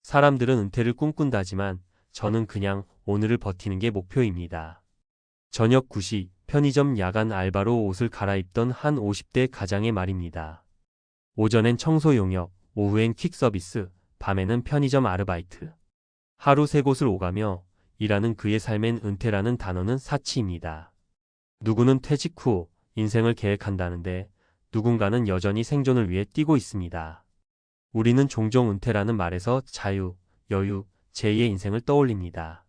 사람들은 은퇴를 꿈꾼다지만 저는 그냥 오늘을 버티는 게 목표입니다. 저녁 9시 편의점 야간 알바로 옷을 갈아입던 한 50대 가장의 말입니다. 오전엔 청소 용역, 오후엔 퀵 서비스, 밤에는 편의점 아르바이트. 하루 3곳을 오가며 일하는 그의 삶엔 은퇴라는 단어는 사치입니다. 누구는 퇴직 후 인생을 계획한다는데 누군가는 여전히 생존을 위해 뛰고 있습니다. 우리는 종종 은퇴라는 말에서 자유, 여유, 제2의 인생을 떠올립니다.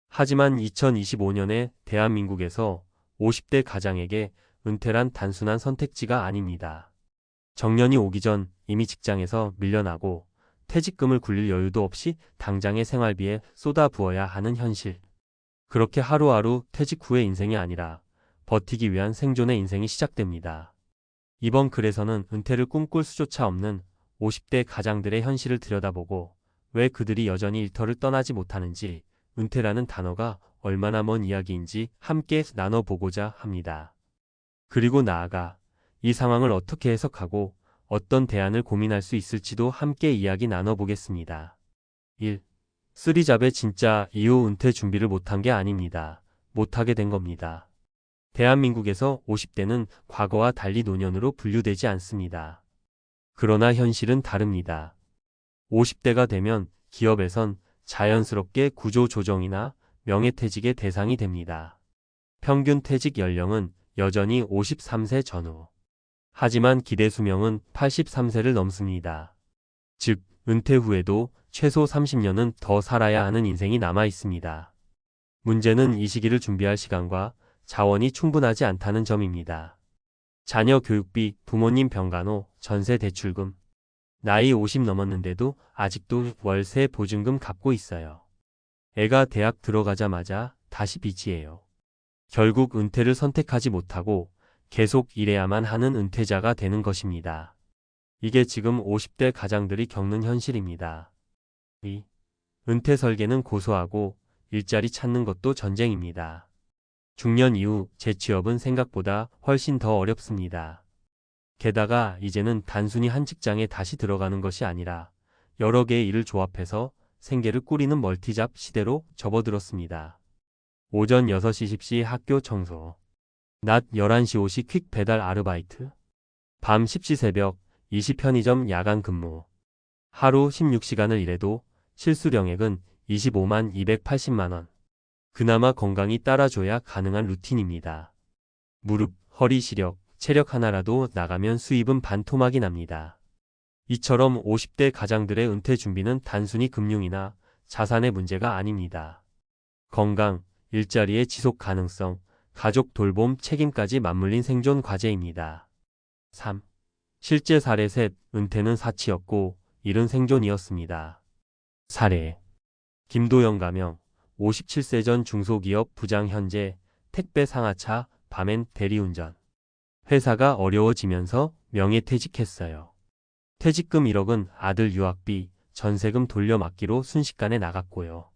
하지만 2025년에 대한민국에서 50대 가장에게 은퇴란 단순한 선택지가 아닙니다. 정년이 오기 전 이미 직장에서 밀려나고 퇴직금을 굴릴 여유도 없이 당장의 생활비에 쏟아부어야 하는 현실. 그렇게 하루하루 퇴직 후의 인생이 아니라 버티기 위한 생존의 인생이 시작됩니다. 이번 글에서는 은퇴를 꿈꿀 수조차 없는 50대 가장들의 현실을 들여다보고 왜 그들이 여전히 일터를 떠나지 못하는지, 은퇴라는 단어가 얼마나 먼 이야기인지 함께 나눠보고자 합니다. 그리고 나아가 이 상황을 어떻게 해석하고 어떤 대안을 고민할 수 있을지도 함께 이야기 나눠보겠습니다. 1. 쓰리잡의 진짜 이후 은퇴 준비를 못한 게 아닙니다. 못하게 된 겁니다. 대한민국에서 50대는 과거와 달리 노년으로 분류되지 않습니다. 그러나 현실은 다릅니다. 50대가 되면 기업에선 자연스럽게 구조 조정이나 명예퇴직의 대상이 됩니다. 평균 퇴직 연령은 여전히 53세 전후. 하지만 기대 수명은 83세를 넘습니다. 즉, 은퇴 후에도 최소 30년은 더 살아야 하는 인생이 남아 있습니다. 문제는 이 시기를 준비할 시간과 자원이 충분하지 않다는 점입니다. 자녀 교육비, 부모님 병간호, 전세 대출금. 나이 50 넘었는데도 아직도 월세 보증금 갚고 있어요. 애가 대학 들어가자마자 다시 빚이에요. 결국 은퇴를 선택하지 못하고 계속 일해야만 하는 은퇴자가 되는 것입니다. 이게 지금 50대 가장들이 겪는 현실입니다. 2. 은퇴 설계는 고소하고 일자리 찾는 것도 전쟁입니다. 중년 이후 재취업은 생각보다 훨씬 더 어렵습니다. 게다가 이제는 단순히 한 직장에 다시 들어가는 것이 아니라 여러 개의 일을 조합해서 생계를 꾸리는 멀티잡 시대로 접어들었습니다. 오전 6시 10시 학교 청소, 낮 11시 5시 퀵 배달 아르바이트, 밤 10시 새벽 2시 편의점 야간 근무. 하루 16시간을 일해도 실수령액은 25만 280만 원. 그나마 건강이 따라줘야 가능한 루틴입니다. 무릎, 허리 시력, 체력 하나라도 나가면 수입은 반토막이 납니다. 이처럼 50대 가장들의 은퇴 준비는 단순히 금융이나 자산의 문제가 아닙니다. 건강, 일자리의 지속 가능성, 가족 돌봄 책임까지 맞물린 생존 과제입니다. 3. 실제 사례 셋, 은퇴는 사치였고 일은 생존이었습니다. 사례. 김도영 가명, 57세 전 중소기업 부장 현재 택배 상하차, 밤엔 대리운전. 회사가 어려워지면서 명예퇴직했어요. 퇴직금 1억은 아들 유학비, 전세금 돌려막기로 순식간에 나갔고요.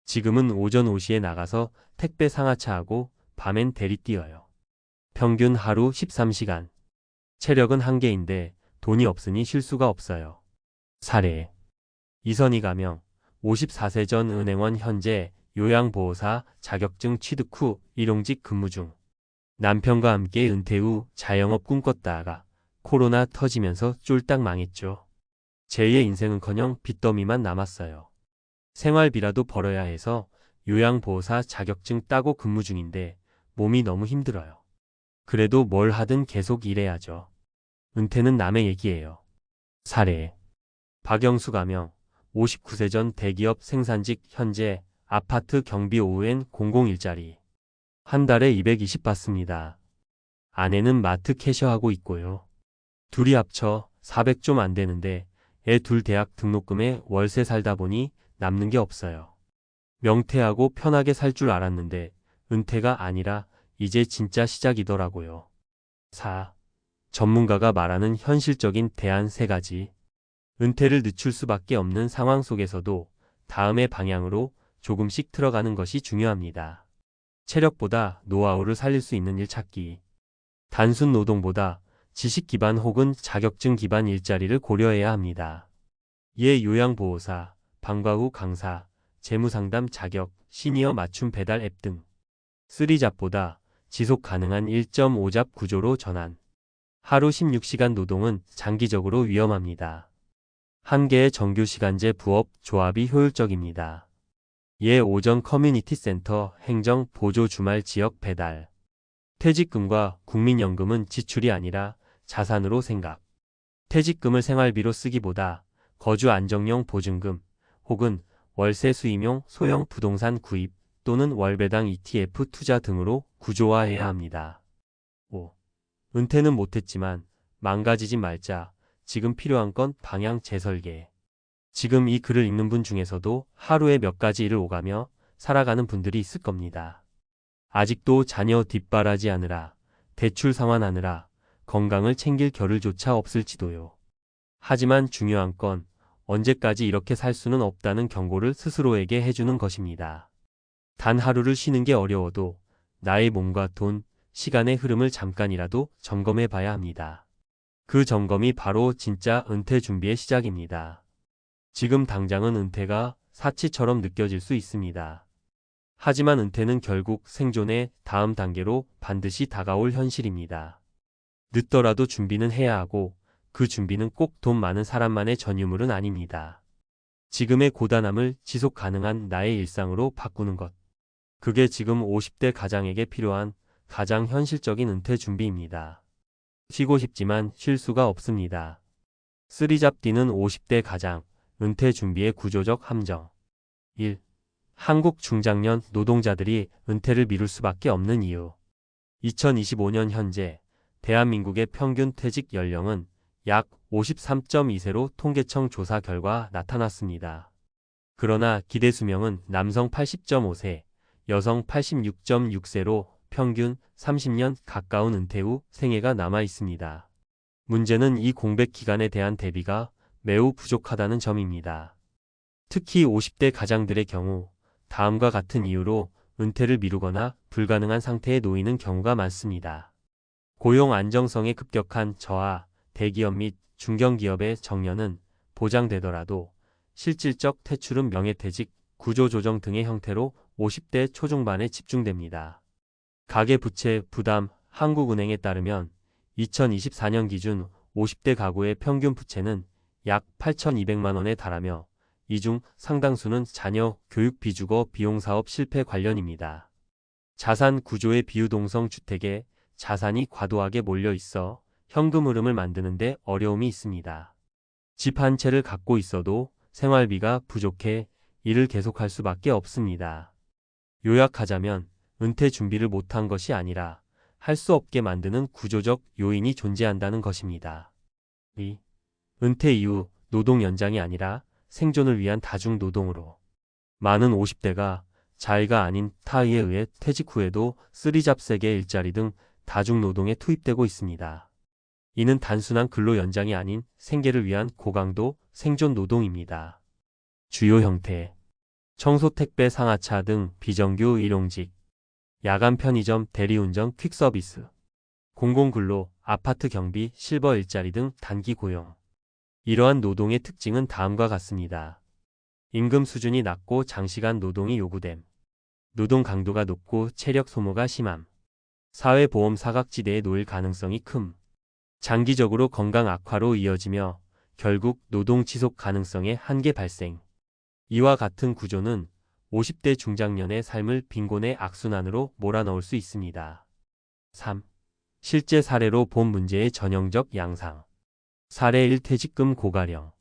지금은 오전 5시에 나가서 택배 상하차하고 밤엔 대리 뛰어요. 평균 하루 13시간. 체력은 한계인데 돈이 없으니 쉴 수가 없어요. 사례. 이선희 가명, 54세 전 은행원 현재 요양보호사 자격증 취득 후 일용직 근무 중. 남편과 함께 은퇴 후 자영업 꿈꿨다가 코로나 터지면서 쫄딱 망했죠. 제2의 인생은커녕 빚더미만 남았어요. 생활비라도 벌어야 해서 요양보호사 자격증 따고 근무 중인데 몸이 너무 힘들어요. 그래도 뭘 하든 계속 일해야죠. 은퇴는 남의 얘기예요. 사례. 박영수 가명, 59세 전 대기업 생산직 현재 아파트 경비 오후엔 공공일자리. 한 달에 220 받습니다. 아내는 마트 캐셔하고 있고요. 둘이 합쳐 400 좀 안 되는데 애 둘 대학 등록금에 월세 살다 보니 남는 게 없어요. 명퇴하고 편하게 살 줄 알았는데 은퇴가 아니라 이제 진짜 시작이더라고요. 4. 전문가가 말하는 현실적인 대안 3가지. 은퇴를 늦출 수밖에 없는 상황 속에서도 다음의 방향으로 조금씩 틀어가는 것이 중요합니다. 체력보다 노하우를 살릴 수 있는 일 찾기. 단순 노동보다 지식 기반 혹은 자격증 기반 일자리를 고려해야 합니다. 예 요양보호사, 방과 후 강사, 재무상담 자격, 시니어 맞춤 배달 앱 등 3잡보다 지속 가능한 1.5잡 구조로 전환. 하루 16시간 노동은 장기적으로 위험합니다. 한 개의 정규 시간제 부업 조합이 효율적입니다. 예 오전 커뮤니티 센터, 행정, 보조 주말 지역 배달. 퇴직금과 국민연금은 지출이 아니라 자산으로 생각. 퇴직금을 생활비로 쓰기보다 거주 안정용 보증금 혹은 월세 수임용 소형 부동산 구입 또는 월배당 ETF 투자 등으로 구조화해야 합니다. 5. 은퇴는 못했지만 망가지지 말자. 지금 필요한 건 방향 재설계. 지금 이 글을 읽는 분 중에서도 하루에 몇 가지 일을 오가며 살아가는 분들이 있을 겁니다. 아직도 자녀 뒷바라지하느라, 대출 상환하느라, 건강을 챙길 겨를조차 없을지도요. 하지만 중요한 건 언제까지 이렇게 살 수는 없다는 경고를 스스로에게 해주는 것입니다. 단 하루를 쉬는 게 어려워도 나의 몸과 돈, 시간의 흐름을 잠깐이라도 점검해 봐야 합니다. 그 점검이 바로 진짜 은퇴 준비의 시작입니다. 지금 당장은 은퇴가 사치처럼 느껴질 수 있습니다. 하지만 은퇴는 결국 생존의 다음 단계로 반드시 다가올 현실입니다. 늦더라도 준비는 해야 하고 그 준비는 꼭 돈 많은 사람만의 전유물은 아닙니다. 지금의 고단함을 지속 가능한 나의 일상으로 바꾸는 것. 그게 지금 50대 가장에게 필요한 가장 현실적인 은퇴 준비입니다. 쉬고 싶지만 쉴 수가 없습니다. 3잡디는 50대 가장, 은퇴 준비의 구조적 함정. 1. 한국 중장년 노동자들이 은퇴를 미룰 수밖에 없는 이유. 2025년 현재 대한민국의 평균 퇴직 연령은 약 53.2세로 통계청 조사 결과 나타났습니다. 그러나 기대 수명은 남성 80.5세, 여성 86.6세로 평균 30년 가까운 은퇴 후 생애가 남아 있습니다. 문제는 이 공백 기간에 대한 대비가 매우 부족하다는 점입니다. 특히 50대 가장들의 경우 다음과 같은 이유로 은퇴를 미루거나 불가능한 상태에 놓이는 경우가 많습니다. 고용 안정성의 급격한 저하, 대기업 및 중견기업의 정년은 보장되더라도 실질적 퇴출은 명예퇴직, 구조조정 등의 형태로 50대 초중반에 집중됩니다. 가계부채 부담. 한국은행에 따르면 2024년 기준 50대 가구의 평균 부채는 약 8,200만 원에 달하며 이 중 상당수는 자녀 교육 비주거 비용 사업 실패 관련입니다. 자산 구조의 비유동성 주택에 자산이 과도하게 몰려 있어 현금 흐름을 만드는 데 어려움이 있습니다. 집 한 채를 갖고 있어도 생활비가 부족해 일을 계속할 수밖에 없습니다. 요약하자면 은퇴 준비를 못한 것이 아니라 할 수 없게 만드는 구조적 요인이 존재한다는 것입니다. 2. 은퇴 이후 노동 연장이 아니라 생존을 위한 다중 노동으로. 많은 50대가 자의가 아닌 타의에 의해 퇴직 후에도 3잡 세계 일자리 등 다중 노동에 투입되고 있습니다. 이는 단순한 근로 연장이 아닌 생계를 위한 고강도 생존 노동입니다. 주요 형태. 청소 택배 상하차 등 비정규 일용직. 야간 편의점 대리운전 퀵서비스. 공공근로 아파트 경비 실버 일자리 등 단기 고용. 이러한 노동의 특징은 다음과 같습니다. 임금 수준이 낮고 장시간 노동이 요구됨. 노동 강도가 높고 체력 소모가 심함. 사회보험 사각지대에 놓일 가능성이 큼. 장기적으로 건강 악화로 이어지며 결국 노동 지속 가능성의 한계 발생. 이와 같은 구조는 50대 중장년의 삶을 빈곤의 악순환으로 몰아넣을 수 있습니다. 3. 실제 사례로 본 문제의 전형적 양상. 사례 1. 퇴직금 고가령.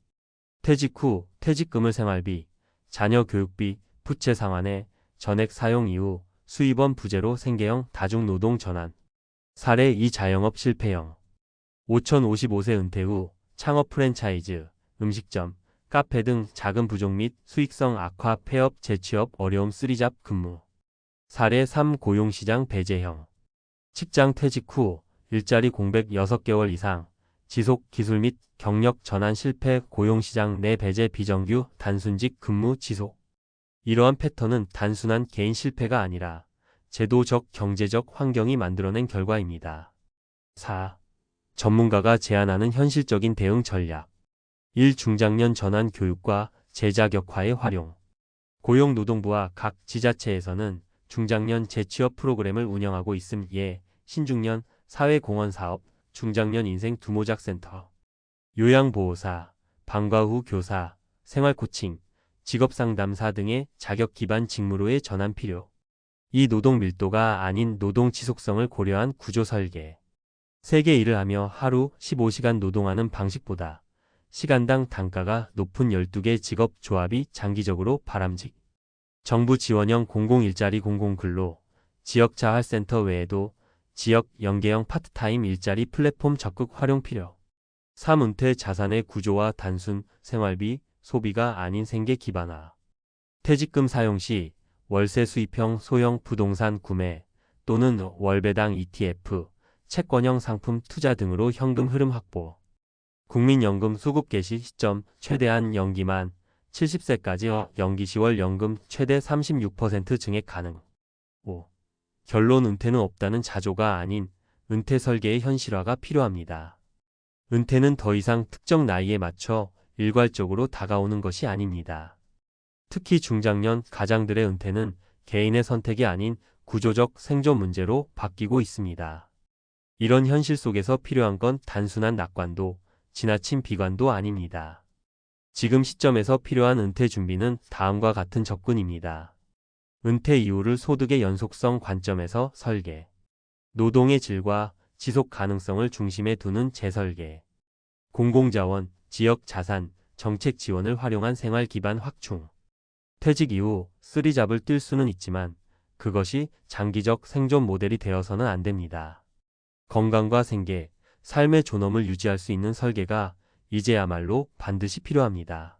퇴직 후 퇴직금을 생활비, 자녀 교육비, 부채 상환에 전액 사용 이후 수입원 부재로 생계형 다중노동 전환. 사례 2. 자영업 실패형. 5055세 은퇴 후 창업 프랜차이즈, 음식점, 카페 등 작은 부족 및 수익성 악화 폐업 재취업 어려움 3잡 근무. 사례 3. 고용시장 배제형. 직장 퇴직 후 일자리 공백 6개월 이상, 지속 기술 및 경력 전환 실패 고용시장 내 배제 비정규 단순직 근무 지속. 이러한 패턴은 단순한 개인 실패가 아니라 제도적 경제적 환경이 만들어낸 결과입니다. 4. 전문가가 제안하는 현실적인 대응 전략. 1. 중장년 전환 교육과 재자격화의 활용. 고용노동부와 각 지자체에서는 중장년 재취업 프로그램을 운영하고 있음. 예, 신중년 사회공헌사업, 중장년 인생 두모작센터, 요양보호사, 방과 후 교사, 생활코칭, 직업상담사 등의 자격 기반 직무로의 전환 필요. 이 노동 밀도가 아닌 노동 지속성을 고려한 구조 설계. 세계 일을 하며 하루 15시간 노동하는 방식보다 시간당 단가가 높은 12개 직업 조합이 장기적으로 바람직. 정부 지원형 공공일자리 공공근로, 지역자활센터 외에도 지역 연계형 파트타임 일자리 플랫폼 적극 활용 필요. 3. 은퇴 자산의 구조와 단순 생활비, 소비가 아닌 생계 기반화. 퇴직금 사용 시 월세 수입형 소형 부동산 구매 또는 월배당 ETF, 채권형 상품 투자 등으로 현금 흐름 확보. 국민연금 수급 개시 시점 최대한 연기만 70세까지 연기 시 월 연금 최대 36% 증액 가능. 5. 결론 은퇴는 없다는 자조가 아닌 은퇴 설계의 현실화가 필요합니다. 은퇴는 더 이상 특정 나이에 맞춰 일괄적으로 다가오는 것이 아닙니다. 특히 중장년 가장들의 은퇴는 개인의 선택이 아닌 구조적 생존 문제로 바뀌고 있습니다. 이런 현실 속에서 필요한 건 단순한 낙관도 지나친 비관도 아닙니다. 지금 시점에서 필요한 은퇴 준비는 다음과 같은 접근입니다. 은퇴 이후를 소득의 연속성 관점에서 설계. 노동의 질과 지속 가능성을 중심에 두는 재설계. 공공자원, 지역 자산, 정책 지원을 활용한 생활 기반 확충. 퇴직 이후 쓰리잡을 뛸 수는 있지만 그것이 장기적 생존 모델이 되어서는 안 됩니다. 건강과 생계, 삶의 존엄을 유지할 수 있는 설계가 이제야말로 반드시 필요합니다.